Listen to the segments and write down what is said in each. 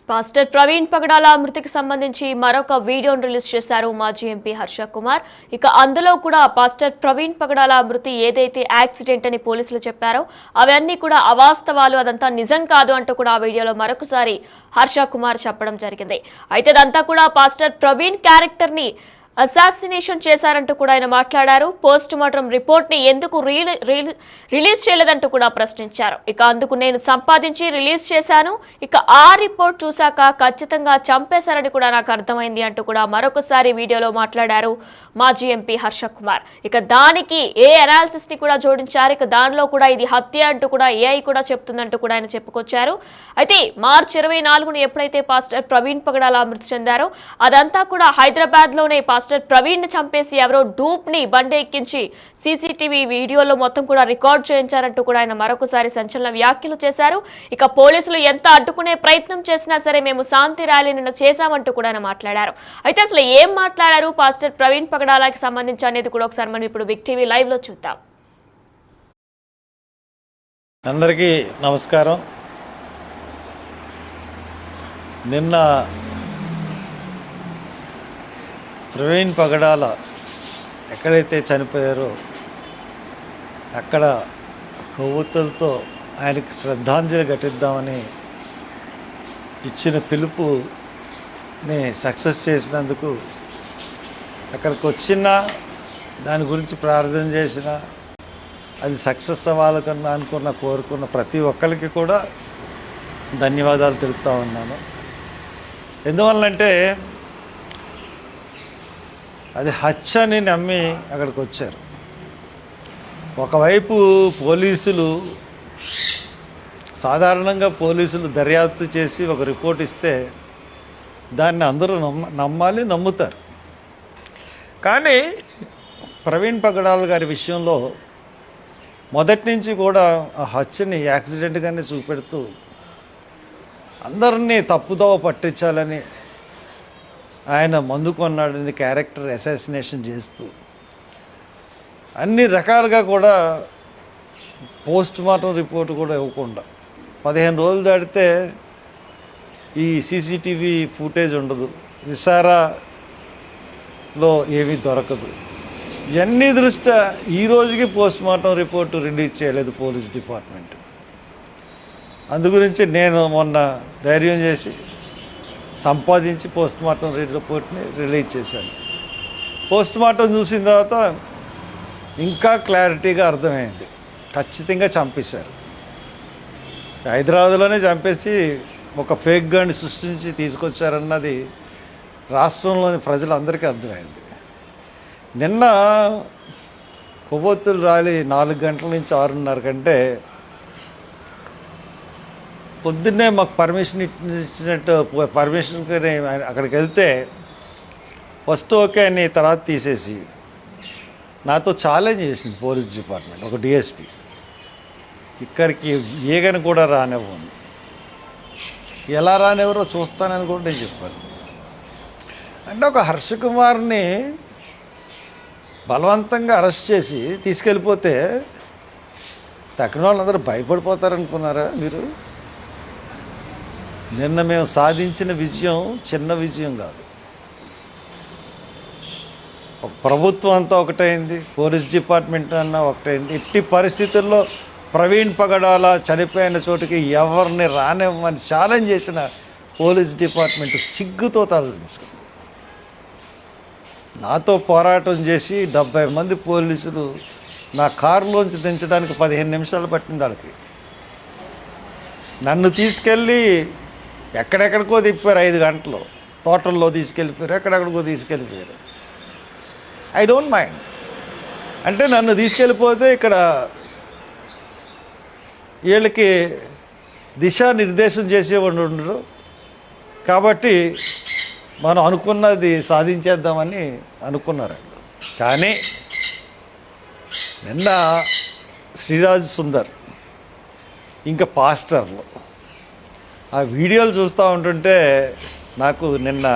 Pastor Praveen పగడాల మృతికి సంబంధించి మరొక వీడియోను రిలీజ్ చేశారు మాజీ ఎంపీ హర్ష కుమార్. ఇక అందులో కూడా పాస్టర్ ప్రవీణ్ పగడాల మృతి ఏదైతే యాక్సిడెంట్ అని పోలీసులు చెప్పారో అవన్నీ కూడా అవాస్తవాలు, అదంతా నిజం కాదు అంటూ కూడా ఆ వీడియోలో మరొకసారి హర్ష కుమార్ చెప్పడం జరిగింది. అయితే అదంతా కూడా పాస్టర్ ప్రవీణ్ క్యారెక్టర్ ని అసాసినేషన్ చేశారంటూ కూడా ఆయన మాట్లాడారు. పోస్ట్ మార్టం రిపోర్ట్ ని ఎందుకు రిలీజ్ చేయలేదంటూ కూడా ప్రశ్నించారు. ఇక అందుకు నేను సంపాదించి రిలీజ్ చేశాను, ఇక ఆ రిపోర్ట్ చూశాక ఖచ్చితంగా చంపేశారని కూడా నాకు అర్థమైంది అంటూ కూడా మరొకసారి వీడియోలో మాట్లాడారు మాజీ ఎంపీ హర్ష కుమార్. ఇక దానికి ఏ అనాలిసిస్ ని కూడా జోడించారు. ఇక దానిలో కూడా ఇది హత్య అంటూ కూడా ఏఐ కూడా చెప్తుందంటూ కూడా ఆయన చెప్పుకొచ్చారు. అయితే మార్చి 24న ఎప్పుడైతే పాస్టర్ ప్రవీణ్ పగడాల మృతి చెందారో అదంతా కూడా హైదరాబాద్ లోనే పాస్టర్ ప్రవీణ్ ని చంపేసి ఎవరో డూప్ ని బండి ఎక్కించి సీసీటీవీ వీడియోలో మొత్తం కూడా రికార్డ్ చేయించారంటూ కూడా ఆయన మరొకసారి సంచలన వ్యాఖ్యలు చేశారు. ఇక పోలీసులు ఎంత అడ్డుకునే ప్రయత్నం చేసినా సరే మేము శాంతి ర్యాలీ నిన్న చేశామంటూ కూడా ఆయన మాట్లాడారు. అయితే అసలు ఏం మాట్లాడారు పాస్టర్ ప్రవీణ్ పగడాలకి సంబంధించి అనేది కూడా ఒకసారి మనం ఇప్పుడు బిగ్ టీవీ లైవ్ లో చూద్దాం. అందరికీ నమస్కారం. నిన్న ప్రవీణ్ పగడాల ఎక్కడైతే చనిపోయారో అక్కడ కొవ్వొత్తులతో ఆయనకి శ్రద్ధాంజలి ఘటిద్దామని ఇచ్చిన పిలుపుని సక్సెస్ చేసినందుకు అక్కడికి వచ్చిన దాని గురించి ప్రార్థన చేసిన అది సక్సెస్ అవ్వాలకన్నా కోరుకున్న ప్రతి ఒక్కరికి కూడా ధన్యవాదాలు తెలుపుతా ఉన్నాను. ఎందువల్లంటే అది హత్యని నమ్మి అక్కడికి వచ్చారు. ఒకవైపు పోలీసులు సాధారణంగా దర్యాప్తు చేసి ఒక రిపోర్ట్ ఇస్తే దాన్ని అందరూ నమ్మాలి, నమ్ముతారు. కానీ ప్రవీణ్ పగడాల గారి విషయంలో మొదటి నుంచి కూడా ఆ హత్యని యాక్సిడెంట్గానే చూపెడుతూ అందరినీ తప్పుదోవ పట్టించాలని ఆయన మందుకొన్నాడని క్యారెక్టర్ అసాసినేషన్ చేస్తూ అన్ని రకాలుగా కూడా పోస్ట్ మార్టం రిపోర్ట్ కూడా ఇవ్వకుండా 15 రోజులు దాటితే ఈ సీసీటీవీ ఫుటేజ్ ఉండదు, విసారాలో ఏమీ దొరకదు. ఇవన్నీ దృష్ట్యా ఈ రోజుకి పోస్ట్ మార్టం రిపోర్టు రిలీజ్ చేయలేదు పోలీస్ డిపార్ట్మెంట్. అందుగురించి నేను మొన్న ధైర్యం చేసి సంపాదించి పోస్ట్ మార్టం రిపోర్ట్ని రిలీజ్ చేశాను. పోస్ట్ మార్టం చూసిన తర్వాత ఇంకా క్లారిటీగా అర్థమైంది, ఖచ్చితంగా చంపేశారు. హైదరాబాద్లోనే చంపేసి ఒక ఫేక్ గన్ సృష్టించి తీసుకొచ్చారన్నది రాష్ట్రంలోని ప్రజలందరికీ అర్థమైంది. నిన్న కొవ్వొత్తులు ర్యాలీ 4 గంటల నుంచి 6:30 కంటే పొద్దున్నే మాకు పర్మిషన్ ఇచ్చినట్టు పర్మిషన్కి అక్కడికి వెళ్తే ఫస్ట్ ఓకే అని తర్వాత తీసేసి నాతో ఛాలెంజ్ చేసింది పోలీస్ డిపార్ట్మెంట్. ఒక డిఎస్పి ఇక్కడికి ఏగని కూడా రానివ్వండి, ఎలా రానివ్వరో చూస్తానని కూడా నేను చెప్పాను. అంటే ఒక హర్ష కుమార్ని బలవంతంగా అరెస్ట్ చేసి తీసుకెళ్ళిపోతే తక్కిన వాళ్ళందరూ భయపడిపోతారనుకున్నారా మీరు? నిన్న మేము సాధించిన విజయం చిన్న విజయం కాదు. ఒక ప్రభుత్వం అంతా ఒకటైంది, పోలీస్ డిపార్ట్మెంట్ అన్నా ఒకటైంది. ఎట్టి పరిస్థితుల్లో ప్రవీణ్ పగడాల చనిపోయిన చోటుకి ఎవరిని రానివ్వమని ఛాలెంజ్ చేసిన పోలీస్ డిపార్ట్మెంట్ సిగ్గుతో తలదించుకుంది. నాతో పోరాటం చేసి 70 మంది పోలీసులు నా కారులోంచి దించడానికి 15 నిమిషాలు పట్టింది వాళ్ళకి. నన్ను తీసుకెళ్ళి ఎక్కడెక్కడికో తిప్పారు, 5 గంటలు తోటల్లో తీసుకెళ్ళిపోయారు, ఎక్కడెక్కడికో తీసుకెళ్ళిపోయారు. I don't mind. అంటే నన్ను తీసుకెళ్ళిపోతే ఇక్కడ వీళ్ళకి దిశానిర్దేశం చేసేవాడు ఉండరు కాబట్టి మనం అనుకున్నది సాధించేద్దామని అనుకున్నారండి. కానీ నిన్న శ్రీరాజ్ సుందర్ ఇంకా పాస్టర్లు ఆ వీడియోలు చూస్తూ ఉంటుంటే నాకు నిన్న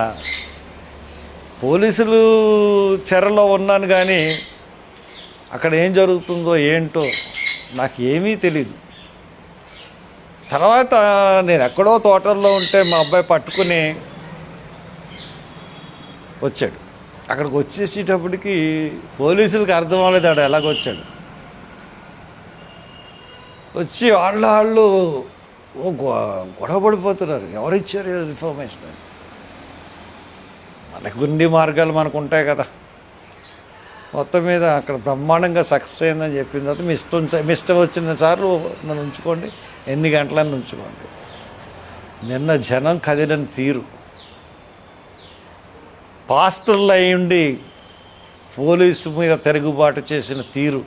పోలీసులు చెరలో ఉన్నాను కానీ అక్కడ ఏం జరుగుతుందో ఏంటో నాకు ఏమీ తెలీదు. తర్వాత నేను ఎక్కడో తోటల్లో ఉంటే మా అబ్బాయి పట్టుకుని వచ్చాడు. అక్కడికి వచ్చేసేటప్పటికి పోలీసులకు అర్థం అవ్వలేదు ఆడు ఎలాగొచ్చాడు. వచ్చి వాళ్ళు గొడవ పడిపోతున్నారు, ఎవరు ఇచ్చారు ఇన్ఫర్మేషన్ అని. మనకు గుండి మార్గాలు మనకు ఉంటాయి కదా. మొత్తం మీద అక్కడ బ్రహ్మాండంగా సక్సెస్ అయిందని చెప్పిన తర్వాత మీ ఇష్టం వచ్చిన సార్లు నన్ను ఉంచుకోండి, ఎన్ని గంటలని ఉంచుకోండి. నిన్న జనం కదిలని తీరు, పాస్టర్లు అయ్యుండి పోలీసు మీద తిరుగుబాటు చేసిన తీరు.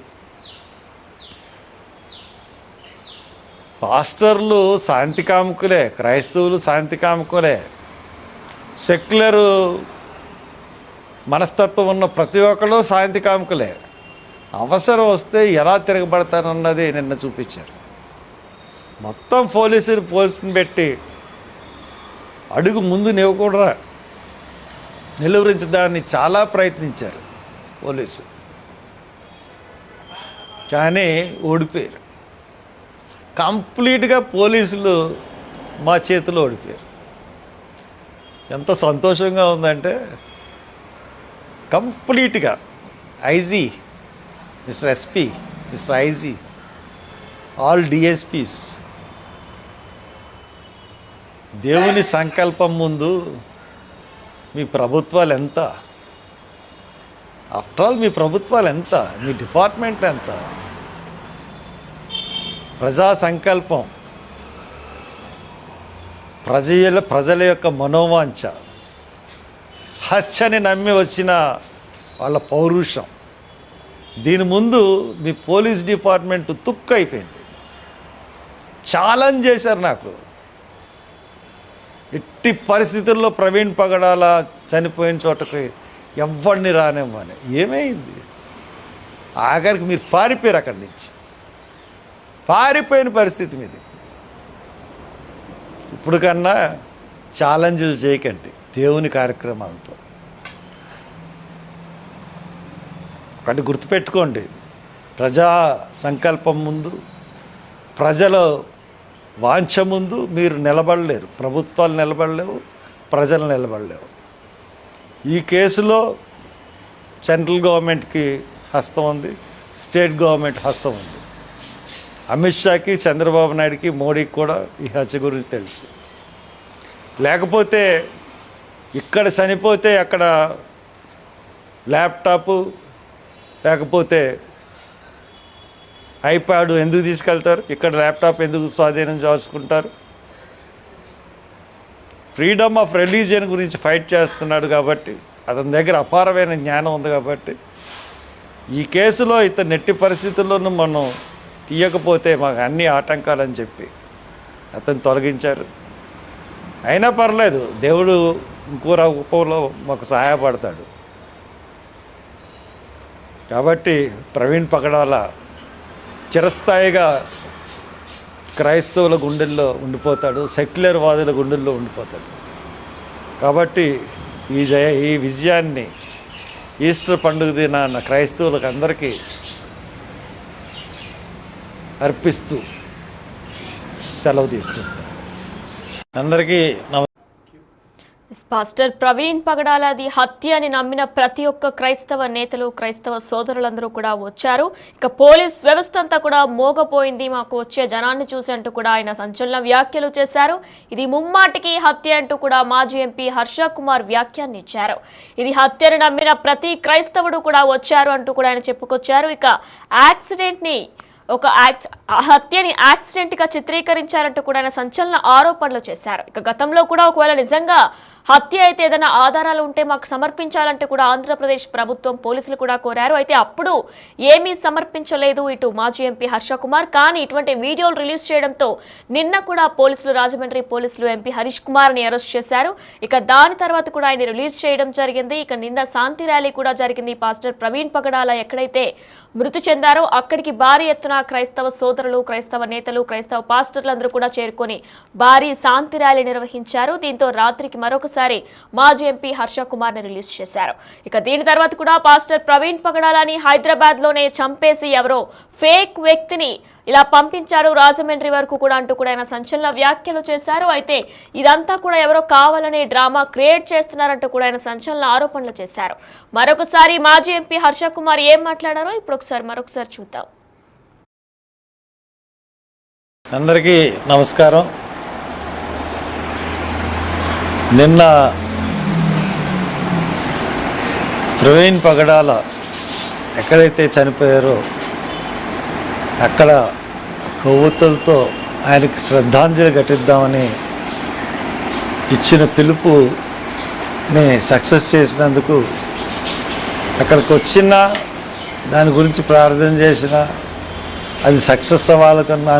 పాస్టర్లు శాంతి కాముకులే, క్రైస్తవులు శాంతి కాముకులే, సెక్యులరు మనస్తత్వం ఉన్న ప్రతి ఒక్కరు శాంతి కాముకులే. అవసరం వస్తే ఎలా తిరగబడతారన్నది నిన్న చూపించారు. మొత్తం పోలీసుని పెట్టి అడుగు ముందు నివ్వకూడరా నిలువరించడాన్ని చాలా ప్రయత్నించారు పోలీసు, కానీ ఓడిపోయారు. కంప్లీట్గా పోలీసులు మా చేతిలో ఓడిపోయారు. ఎంత సంతోషంగా ఉందంటే కంప్లీట్గా IG, mister SP, mister IG, all DSPs దేవుని సంకల్పం ముందు మీ ప్రభుత్వాలు ఎంత, ఆఫ్టర్ ఆల్ మీ ప్రభుత్వాలు ఎంత, మీ డిపార్ట్మెంట్ ఎంత, ప్రజా సంకల్పం, ప్రజల యొక్క మనోవాంఛ, హత్యని నమ్మి వచ్చిన వాళ్ళ పౌరుషం, దీని ముందు మీ పోలీస్ డిపార్ట్మెంట్ తుక్కు అయిపోయింది. ఛాలెంజ్ చేశారు నాకు, ఎట్టి పరిస్థితుల్లో ప్రవీణ్ పగడాల చనిపోయిన చోటకి ఎవరిని రానివ్వని. ఏమైంది? ఆఖరికి మీరు పారిపోయారు అక్కడి నుంచి, పారిపోయిన పరిస్థితి మీది. ఇప్పుడు కన్నా ఛాలెంజ్లు చేయకండి దేవుని కార్యక్రమాలతో. ఒకటి గుర్తుపెట్టుకోండి, ప్రజా సంకల్పం ముందు, ప్రజల వాంఛ ముందు మీరు నిలబడలేరు. ప్రభుత్వాలు నిలబడలేవు, ప్రజలు నిలబడలేవు. ఈ కేసులో సెంట్రల్ గవర్నమెంట్కి హస్తం ఉంది, స్టేట్ గవర్నమెంట్ హస్తం ఉంది. అమిత్ షాకి, చంద్రబాబు నాయుడుకి, మోడీకి కూడా ఈ హత్య గురించి తెలుసు. లేకపోతే ఇక్కడ చనిపోతే అక్కడ ల్యాప్టాపు లేకపోతే ఐప్యాడ్ ఎందుకు తీసుకెళ్తారు? ఇక్కడ ల్యాప్టాప్ ఎందుకు స్వాధీనం చేసుకుంటారు? ఫ్రీడమ్ ఆఫ్ రిలీజియన్ గురించి ఫైట్ చేస్తున్నాడు కాబట్టి, అతని దగ్గర అపారమైన జ్ఞానం ఉంది కాబట్టి, ఈ కేసులో ఇతను నెట్టి పరిస్థితుల్లోనూ మనం తీయకపోతే మాకు అన్ని ఆటంకాలని చెప్పి అతను తొలగించారు. అయినా పర్లేదు, దేవుడు ఇంకో రూపంలో మాకు సహాయపడతాడు. కాబట్టి ప్రవీణ్ పగడాల చిరస్థాయిగా క్రైస్తవుల గుండెల్లో ఉండిపోతాడు, సెక్యులర్ వాదుల గుండెల్లో ఉండిపోతాడు. కాబట్టి ఈ విజయాన్ని ఈస్టర్ పండుగ దినాన క్రైస్తవులకు అందరికీ అర్పిస్తూ సెలవు తీసుకుంటాను. అందరికీ పాస్టర్ ప్రవీణ్ పగడాలది హత్య అని నమ్మిన ప్రతి ఒక్క క్రైస్తవ నేతలు, క్రైస్తవ సోదరులందరూ కూడా వచ్చారు. ఇక పోలీస్ వ్యవస్థ అంతా కూడా మోగపోయింది మాకు వచ్చే జనాన్ని చూసి అంటూ కూడా ఆయన సంచలన వ్యాఖ్యలు చేశారు. ఇది ముమ్మాటికి హత్య అంటూ కూడా మాజీ ఎంపీ హర్ష కుమార్ వ్యాఖ్యానించారు. ఇది హత్యను నమ్మిన ప్రతి క్రైస్తవుడు కూడా వచ్చారు అంటూ కూడా ఆయన చెప్పుకొచ్చారు. ఇక యాక్సిడెంట్ని హత్యని యాక్సిడెంట్గా చిత్రీకరించారంటూ కూడా ఆయన సంచలన ఆరోపణలు చేశారు. ఇక గతంలో కూడా ఒకవేళ నిజంగా హత్య అయితే ఏదైనా ఆధారాలు ఉంటే మాకు సమర్పించాలంటే కూడా ఆంధ్రప్రదేశ్ ప్రభుత్వం పోలీసులు కూడా కోరారు. అయితే అప్పుడు ఏమీ సమర్పించలేదు ఇటు మాజీ ఎంపీ హర్ష కుమార్. కానీ ఇటువంటి వీడియోలు రిలీజ్ చేయడంతో నిన్న కూడా పోలీసులు, రాజమండ్రి పోలీసులు ఎంపీ హరీష్ కుమార్ని అరెస్ట్ చేశారు. ఇక దాని తర్వాత కూడా ఆయన రిలీజ్ చేయడం జరిగింది. ఇక నిన్న శాంతి ర్యాలీ కూడా జరిగింది. పాస్టర్ ప్రవీణ్ పగడాల ఎక్కడైతే మృతి చెందారో అక్కడికి భారీ ఎత్తున క్రైస్తవ సోదరులు, క్రైస్తవ నేతలు, క్రైస్తవ పాస్టర్లందరూ కూడా చేరుకొని భారీ శాంతి ర్యాలీ నిర్వహించారు. దీంతో రాత్రికి మరొకసారి మరొకసారి మాజీ ఎంపీ హర్ష కుమార్ ని రిలీజ్ చేశారు. ఇక దీని తర్వాత కూడా పాస్టర్ ప్రవీణ్ పగడాలని హైదరాబాద్ లోనే చంపేసి ఎవరో ఫేక్ వ్యక్తిని ఇలా పంపించాడు రాజమండ్రి వరకు కూడా అంటూ కూడా ఆయన సంచలన వ్యాఖ్యలు చేశారు. అయితే ఇదంతా కూడా ఎవరో కావాలనే డ్రామా క్రియేట్ చేస్తున్నారంటూ కూడా ఆయన సంచలన ఆరోపణలు చేశారు. మరొకసారి మాజీ ఎంపీ హర్ష కుమార్ ఏం మాట్లాడారో ఇప్పుడు మరొకసారి చూద్దాం. అందరికీ నమస్కారం. నిన్న ప్రవీణ్ పగడాల ఎక్కడైతే చనిపోయారో అక్కడ కొవ్వొత్తులతో ఆయనకి శ్రద్ధాంజలి ఘటిద్దామని ఇచ్చిన పిలుపుని సక్సెస్ చేసినందుకు అక్కడికి వచ్చిన దాని గురించి ప్రార్థన చేసిన అది సక్సెస్ అవ్వాలకన్నా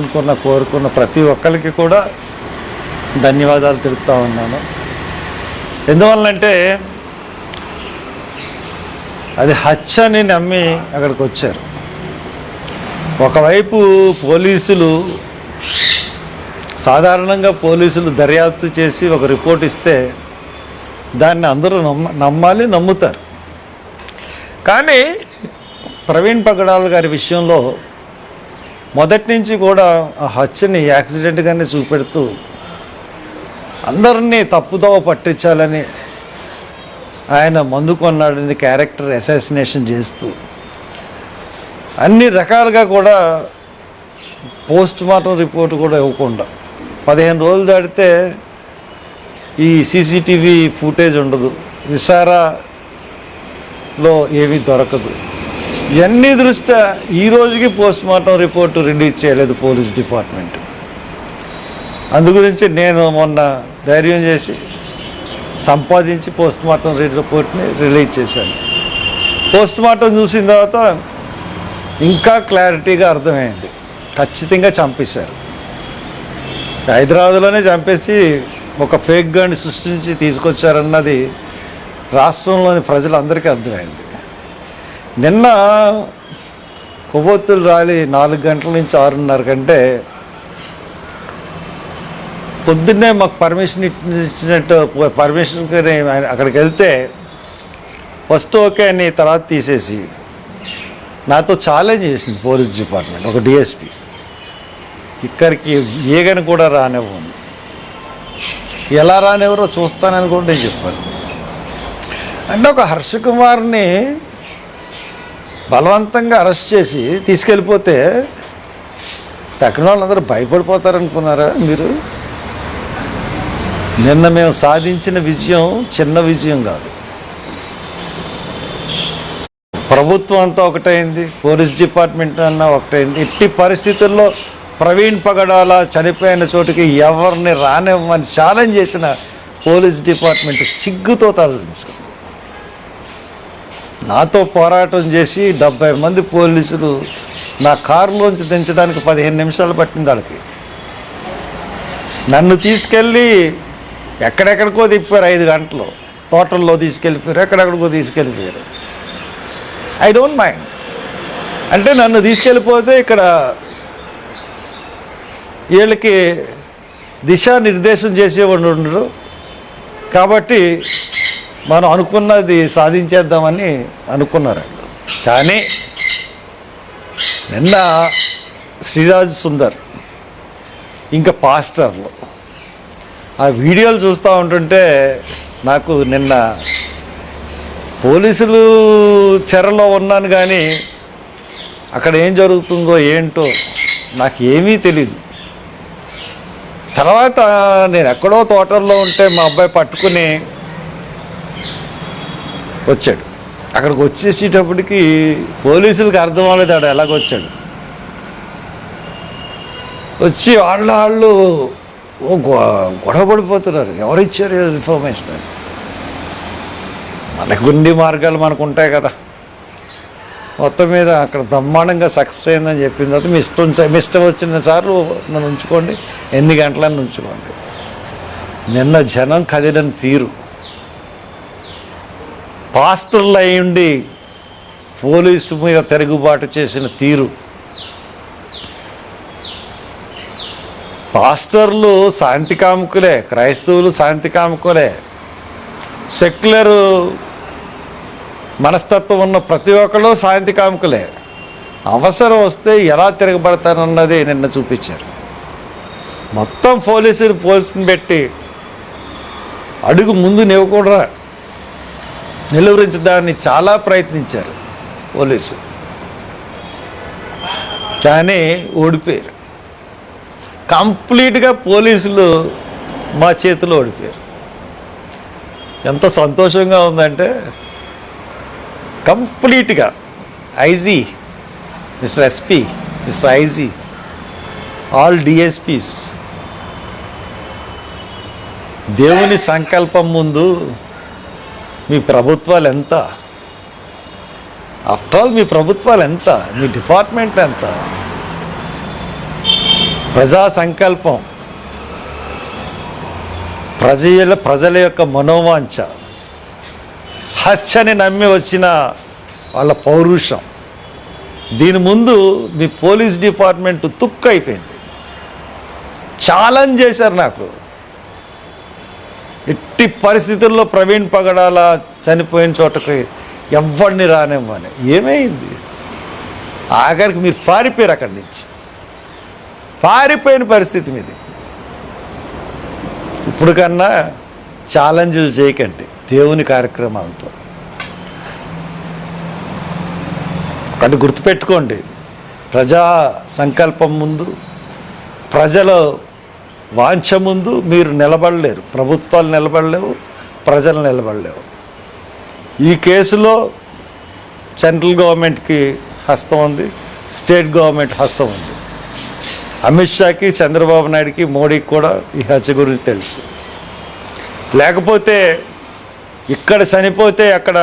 కోరుకున్న ప్రతి ఒక్కరికి కూడా ధన్యవాదాలు తెలుపుతా ఉన్నాను. ఎందువల్లంటే అది హత్యని నమ్మి అక్కడికి వచ్చారు. ఒకవైపు పోలీసులు సాధారణంగా దర్యాప్తు చేసి ఒక రిపోర్ట్ ఇస్తే దాన్ని అందరూ నమ్మాలి, నమ్ముతారు. కానీ ప్రవీణ్ పగడాల గారి విషయంలో మొదటి నుంచి కూడా ఆ హత్యని యాక్సిడెంట్గానే చూపెడుతూ అందరినీ తప్పుదోవ పట్టించాలని ఆయన మందు కొన్నాడని క్యారెక్టర్ అసాసినేషన్ చేస్తూ అన్ని రకాలుగా కూడా పోస్ట్ మార్టం రిపోర్ట్ కూడా ఇవ్వకుండా 15 రోజులు దాటితే ఈ సీసీటీవీ ఫుటేజ్ ఉండదు, విసారాలో ఏమీ దొరకదు. ఇవన్నీ దృష్ట్యా ఈ రోజుకి పోస్ట్ మార్టం రిపోర్టు రిలీజ్ చేయలేదు పోలీస్ డిపార్ట్మెంట్. అందుగురించి నేను మొన్న ధైర్యం చేసి సంపాదించి పోస్ట్ మార్టం రిపోర్ట్ని రిలీజ్ చేశాను. పోస్ట్ మార్టం చూసిన తర్వాత ఇంకా క్లారిటీగా అర్థమైంది, ఖచ్చితంగా చంపేశారు. హైదరాబాద్లోనే చంపేసి ఒక ఫేక్ గన్ సృష్టించి తీసుకొచ్చారన్నది రాష్ట్రంలోని ప్రజలందరికీ అర్థమైంది. నిన్న కొవ్వొత్తులు రాలి 4 గంటల నుంచి 6:30 కంటే పొద్దున్నే మాకు పర్మిషన్ ఇచ్చినట్టు పర్మిషన్కి అక్కడికి వెళ్తే ఫస్ట్ ఓకే అని తర్వాత తీసేసి నాతో ఛాలెంజ్ చేసింది పోలీస్ డిపార్ట్మెంట్. ఒక డిఎస్పి ఇక్కడికి ఏగని కూడా రానివ్వండి, ఎలా రానివ్వరో చూస్తానని కూడా నేను చెప్పాను. అంటే ఒక హర్ష కుమార్ని బలవంతంగా అరెస్ట్ చేసి తీసుకెళ్ళిపోతే పక్కన వాళ్ళందరూ భయపడిపోతారనుకున్నారా మీరు? నిన్న మేము సాధించిన విజయం చిన్న విజయం కాదు. ప్రభుత్వం అంతా ఒకటైంది, పోలీస్ డిపార్ట్మెంట్ అన్నా ఒకటైంది. ఎట్టి పరిస్థితుల్లో ప్రవీణ్ పగడాల చనిపోయిన చోటుకి ఎవరిని రానివ్వమని ఛాలెంజ్ చేసిన పోలీస్ డిపార్ట్మెంట్ సిగ్గుతో తలదించుకుంది. నాతో పోరాటం చేసి 70 మంది పోలీసులు నా కారులోంచి దించడానికి 15 నిమిషాలు పట్టింది వాళ్ళకి. నన్ను తీసుకెళ్ళి ఎక్కడెక్కడికో తిప్పారు, 5 గంటలు తోటల్లో తీసుకెళ్ళిపోయారు, ఎక్కడెక్కడికో తీసుకెళ్ళిపోయారు. I don't mind. అంటే నన్ను తీసుకెళ్ళిపోతే ఇక్కడ వీళ్ళకి దిశానిర్దేశం చేసేవాడు ఉండడు కాబట్టి మనం అనుకున్నది సాధించేద్దామని అనుకున్నారండి. కానీ నిన్న శ్రీరాజ్ సుందర్ ఇంకా పాస్టర్లు ఆ వీడియోలు చూస్తూ ఉంటుంటే నాకు నిన్న పోలీసులు చెరలో ఉన్నాను కానీ అక్కడ ఏం జరుగుతుందో ఏంటో నాకు ఏమీ తెలీదు. తర్వాత నేను ఎక్కడో తోటల్లో ఉంటే మా అబ్బాయి పట్టుకుని వచ్చాడు. అక్కడికి వచ్చేసేటప్పటికి పోలీసులకి అర్థం అవ్వలేదు ఆడ ఎలాగొచ్చాడు. వచ్చి వాళ్ళు గొడవ పడిపోతున్నారు, ఎవరిచ్చారు ఇన్ఫర్మేషన్ అని. మనకు గుండి మార్గాలు మనకు ఉంటాయి కదా. మొత్తం మీద అక్కడ బ్రహ్మాండంగా సక్సెస్ అయిందని చెప్పిన తర్వాత మీ ఇష్టం వచ్చిన సార్లు నన్ను ఉంచుకోండి, ఎన్ని గంటలని ఉంచుకోండి. నిన్న జనం కదిలిన తీరు, పాస్టర్లు అయ్యుండి పోలీసు మీద తిరుగుబాటు చేసిన తీరు. పాస్టర్లు శాంతి కాముకులే, క్రైస్తవులు శాంతి కాముకులే. సెక్యులర్ మనస్తత్వం ఉన్న ప్రతి ఒక్కరు శాంతి కాముకులే. అవసరం వస్తే ఎలా తిరగబడతానన్నది నిన్న చూపించారు. మొత్తం పోలీసుని పెట్టి అడుగు ముందు నివ్వకుండా నిలువరించడాన్ని చాలా ప్రయత్నించారు పోలీసు, కానీ ఓడిపోయారు. కంప్లీట్గా పోలీసులు మా చేతిలో ఓడిపోయారు. ఎంత సంతోషంగా ఉందంటే కంప్లీట్గా IG, mister SP, mister IG, all DSPs దేవుని సంకల్పం ముందు మీ ప్రభుత్వాలు ఎంత? ఆఫ్టర్ ఆల్ మీ ప్రభుత్వాలు ఎంత? మీ డిపార్ట్మెంట్ ఎంత? ప్రజా సంకల్పం, ప్రజల యొక్క మనోవాంఛ, హత్యని నమ్మి వచ్చిన వాళ్ళ పౌరుషం, దీని ముందు మీ పోలీస్ డిపార్ట్మెంట్ తుక్కు అయిపోయింది. ఛాలెంజ్ చేశారు నాకు, ఎట్టి పరిస్థితుల్లో ప్రవీణ్ పగడాల చనిపోయిన చోటకి ఎవరిని రానివ్వని. ఏమైంది? ఆఖరికి మీరు పారిపోయారు అక్కడి నుంచి. పారిపోయిన పరిస్థితి మీది. ఇప్పుడు కన్నా ఛాలెంజ్లు చేయకండి దేవుని కార్యక్రమాలతో. ఒకటి గుర్తుపెట్టుకోండి, ప్రజా సంకల్పం ముందు, ప్రజల వాంఛ ముందు మీరు నిలబడలేరు. ప్రభుత్వాలు నిలబడలేవు, ప్రజలు నిలబడలేవు. ఈ కేసులో సెంట్రల్ గవర్నమెంట్కి హస్తం ఉంది, స్టేట్ గవర్నమెంట్ హస్తం ఉంది. అమిత్ షాకి, చంద్రబాబు నాయుడుకి, మోడీకి కూడా ఈ హత్య గురించి తెలుసు. లేకపోతే ఇక్కడ చనిపోతే అక్కడ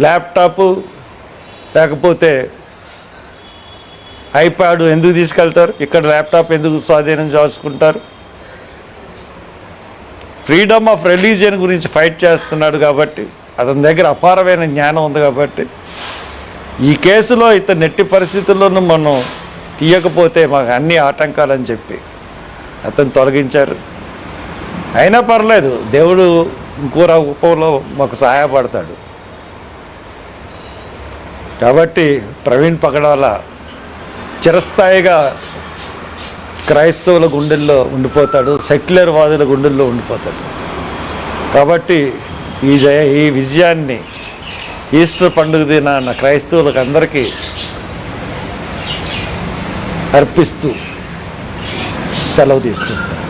ల్యాప్టాపు లేకపోతే ఐప్యాడ్ ఎందుకు తీసుకెళ్తారు? ఇక్కడ ల్యాప్టాప్ ఎందుకు స్వాధీనం చేసుకుంటారు? ఫ్రీడమ్ ఆఫ్ రిలీజియన్ గురించి ఫైట్ చేస్తున్నాడు కాబట్టి, అతని దగ్గర అపారమైన జ్ఞానం ఉంది కాబట్టి, ఈ కేసులో ఇతను ఎట్టి పరిస్థితుల్లోనూ మనం తీయకపోతే మాకు అన్ని ఆటంకాలని చెప్పి అతను తొలగించారు. అయినా పర్లేదు, దేవుడు ఇంకో రూపంలో మాకు సహాయపడతాడు. కాబట్టి ప్రవీణ్ పగడాల చిరస్థాయిగా క్రైస్తవుల గుండెల్లో ఉండిపోతాడు, సెక్యులర్ వాదుల గుండెల్లో ఉండిపోతాడు. కాబట్టి ఈ విజయాన్ని ఈస్టర్ పండుగ దినాన క్రైస్తవులకు అందరికీ అర్పిస్తూ సెలవు తీసుకుంటాను.